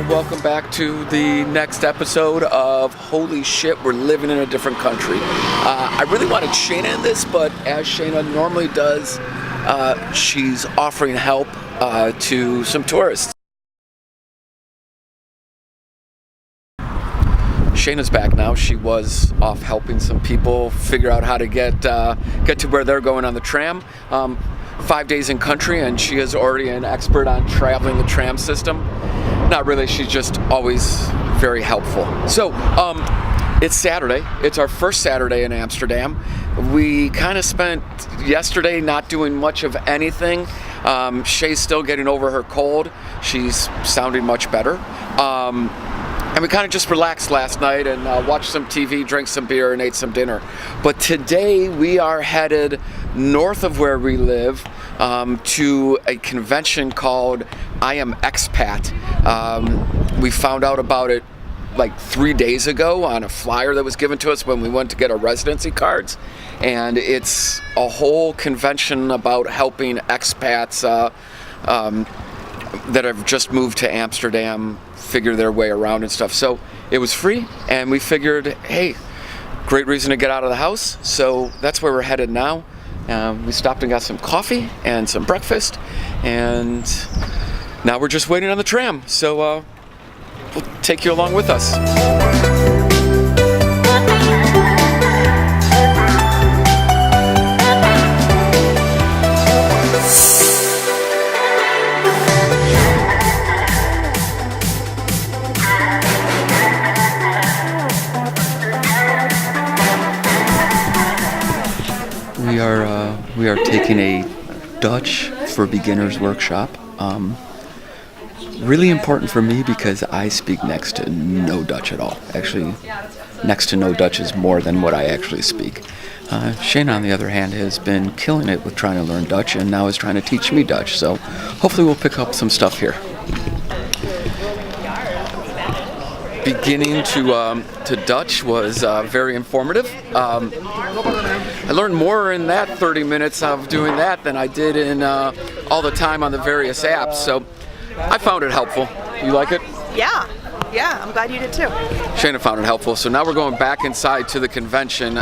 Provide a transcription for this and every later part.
Welcome back to the next episode of Holy Shit, We're Living in a Different Country. I really wanted Shayna in this, but as Shayna normally does, she's offering help to some tourists. Shayna's back now. She was off helping some people figure out how to get to where they're going on the tram. 5 days in country, and she is already an expert on traveling the tram system. Not really, she's just always very helpful. So, it's Saturday. It's our first Saturday in Amsterdam. We kind of spent yesterday not doing much of anything. Shay's still getting over her cold. She's sounding much better. And we kind of just relaxed last night and watched some TV, drank some beer, and ate some dinner. But today we are headed north of where we live to a convention called I Am Expat. We found out about it like 3 days ago on a flyer that was given to us when we went to get our residency cards. And it's a whole convention about helping expats that have just moved to Amsterdam figure their way around and stuff. So it was free, and we figured, hey, great reason to get out of the house. So that's where we're headed now. We stopped and got some coffee and some breakfast, and now we're just waiting on the tram. So we'll take you along with us. We are taking a Dutch for Beginners workshop. Really important for me because I speak next to no Dutch at all. Actually, next to no Dutch is more than what I actually speak. Shayna, on the other hand, has been killing it with trying to learn Dutch and now is trying to teach me Dutch. So hopefully we'll pick up some stuff here. Beginning to Dutch was very informative. I learned more in that 30 minutes of doing that than I did in all the time on the various apps. So I found it helpful. You like it? Yeah, I'm glad you did too. Shayna found it helpful. So now we're going back inside to the convention,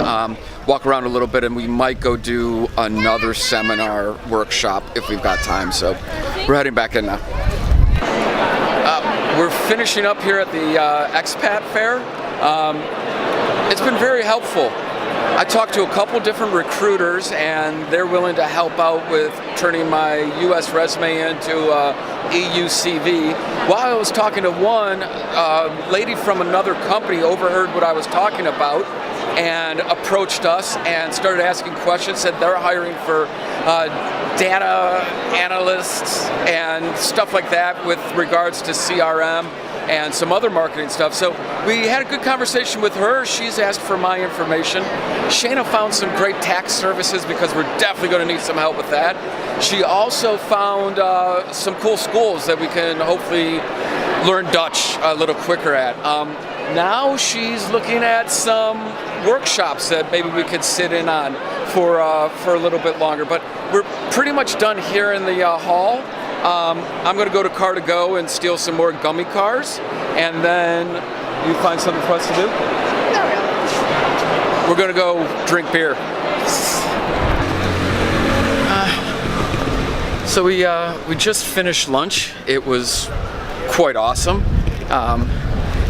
walk around a little bit, and we might go do another seminar workshop if we've got time. So we're heading back in now. We're finishing up here at the Expat Fair. It's been very helpful. I talked to a couple different recruiters, and they're willing to help out with turning my U.S. resume into EU CV. While I was talking to one, lady from another company overheard what I was talking about and approached us and started asking questions, said they're hiring for data analysts and stuff like that with regards to CRM and some other marketing stuff. So we had a good conversation with her. She's asked for my information. Shayna found some great tax services because we're definitely going to need some help with that. She also found some cool schools that we can hopefully learn Dutch a little quicker at. Now she's looking at some workshops that maybe we could sit in on for a little bit longer. But we're pretty much done here in the hall. I'm going to go to Car to Go and steal some more gummy cars, and then you find something for us to do? Not really. We're going to go drink beer. So we just finished lunch. It was quite awesome.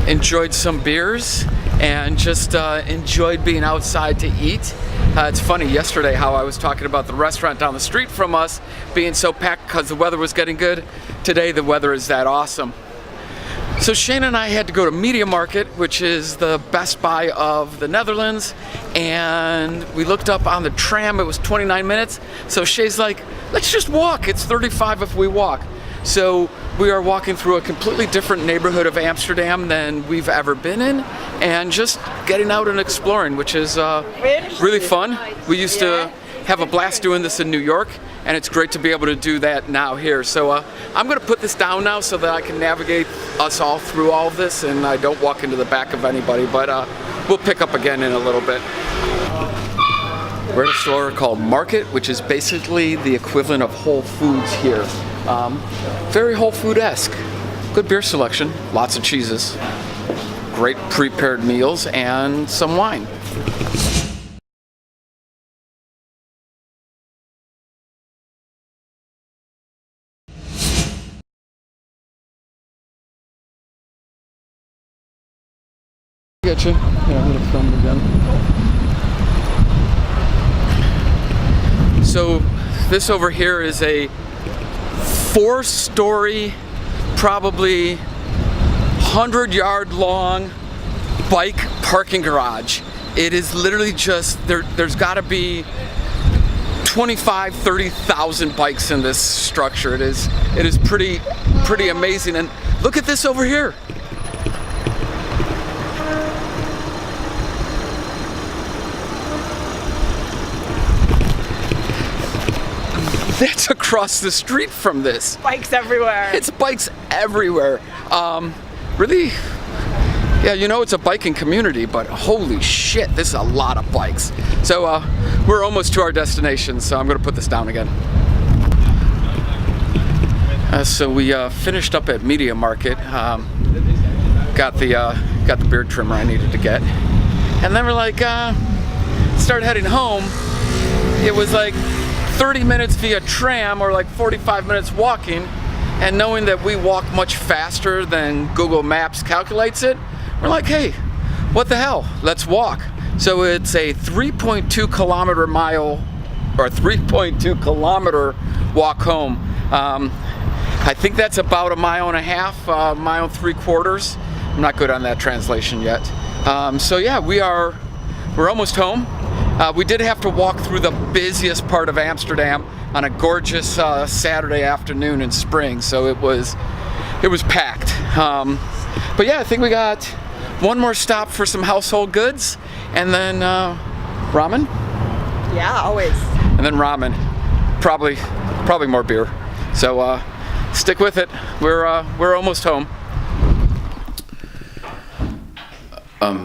Enjoyed some beers and just enjoyed being outside to eat. It's funny, yesterday how I was talking about the restaurant down the street from us being so packed because the weather was getting good. Today the weather is that awesome. So Shayna and I had to go to Media Market, which is the Best Buy of the Netherlands, and we looked up on the tram. It was 29 minutes. So Shay's like, let's just walk. It's 35 if we walk. So we are walking through a completely different neighborhood of Amsterdam than we've ever been in, and just getting out and exploring, which is really fun. We used to have a blast doing this in New York, and it's great to be able to do that now here. So I'm going to put this down now so that I can navigate us all through all of this and I don't walk into the back of anybody, but we'll pick up again in a little bit. We're at a store called Market, which is basically the equivalent of Whole Foods here. Very Whole Food-esque. Good beer selection, lots of cheeses, great prepared meals, and some wine. Getcha. Yeah, I'm gonna film it again. So this over here is a 4-story, probably 100-yard long bike parking garage. It is literally just there's got to be 25,000-30,000 bikes in this structure. It is pretty amazing. And look at this over here. That's across the street from this. Bikes everywhere. It's bikes everywhere. Really, yeah, you know it's a biking community, but holy shit, this is a lot of bikes. So we're almost to our destination, so I'm gonna put this down again. So we finished up at Media Market. Got the beard trimmer I needed to get, and then we're like, started heading home. It was like 30 minutes via tram or like 45 minutes walking, and knowing that we walk much faster than Google Maps calculates it, we're like, hey, what the hell, let's walk. So it's a 3.2 kilometer walk home. I think that's about 1.5 miles, 1.75 miles. I'm not good on that translation yet. So yeah, we're almost home. We did have to walk through the busiest part of Amsterdam on a gorgeous Saturday afternoon in spring, so it was packed. But yeah, I think we got one more stop for some household goods, and then ramen. Yeah, always. And then ramen, probably more beer. So stick with it. We're almost home.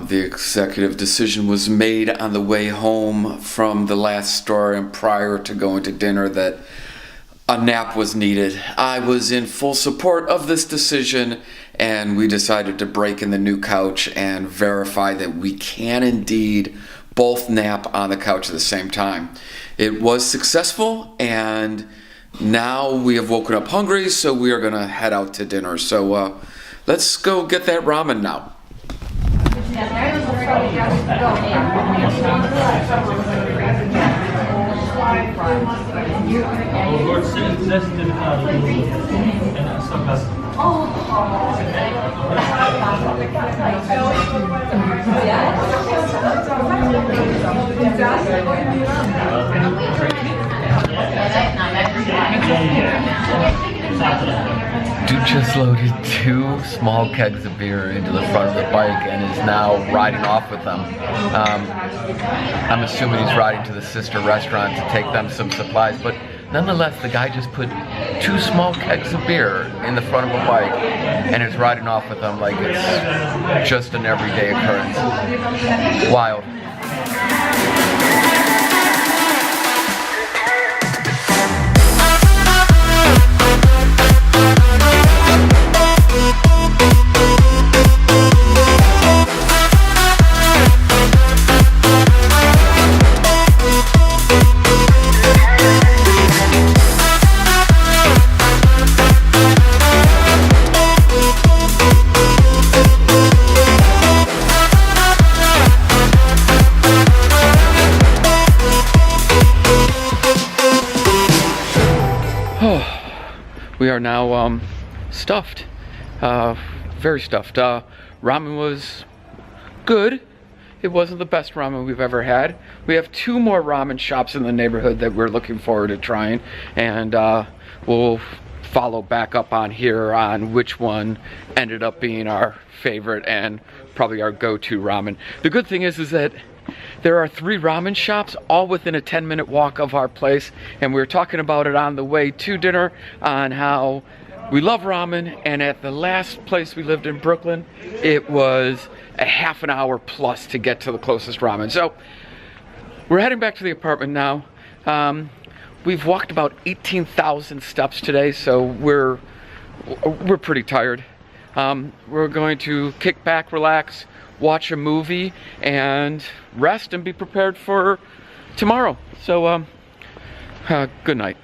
The executive decision was made on the way home from the last store and prior to going to dinner that a nap was needed. I was in full support of this decision, and we decided to break in the new couch and verify that we can indeed both nap on the couch at the same time. It was successful, and now we have woken up hungry, so we are gonna head out to dinner. So let's go get that ramen now. Dude just loaded 2 small kegs of beer into the front of the bike and is now riding off with them. I'm assuming he's riding to the sister restaurant to take them some supplies, but nonetheless, the guy just put 2 small kegs of beer in the front of a bike and is riding off with them like it's just an everyday occurrence. Wild. We are now stuffed, very stuffed. Ramen was good. It wasn't the best ramen we've ever had. We have 2 more ramen shops in the neighborhood that we're looking forward to trying, and we'll follow back up on here on which one ended up being our favorite and probably our go-to ramen. The good thing is that There are 3 ramen shops, all within a 10-minute walk of our place, and we were talking about it on the way to dinner on how we love ramen, and at the last place we lived in Brooklyn, it was a half an hour plus to get to the closest ramen. So we're heading back to the apartment now. We've walked about 18,000 steps today, so we're pretty tired. We're going to kick back, relax, watch a movie, and rest and be prepared for tomorrow. So good night.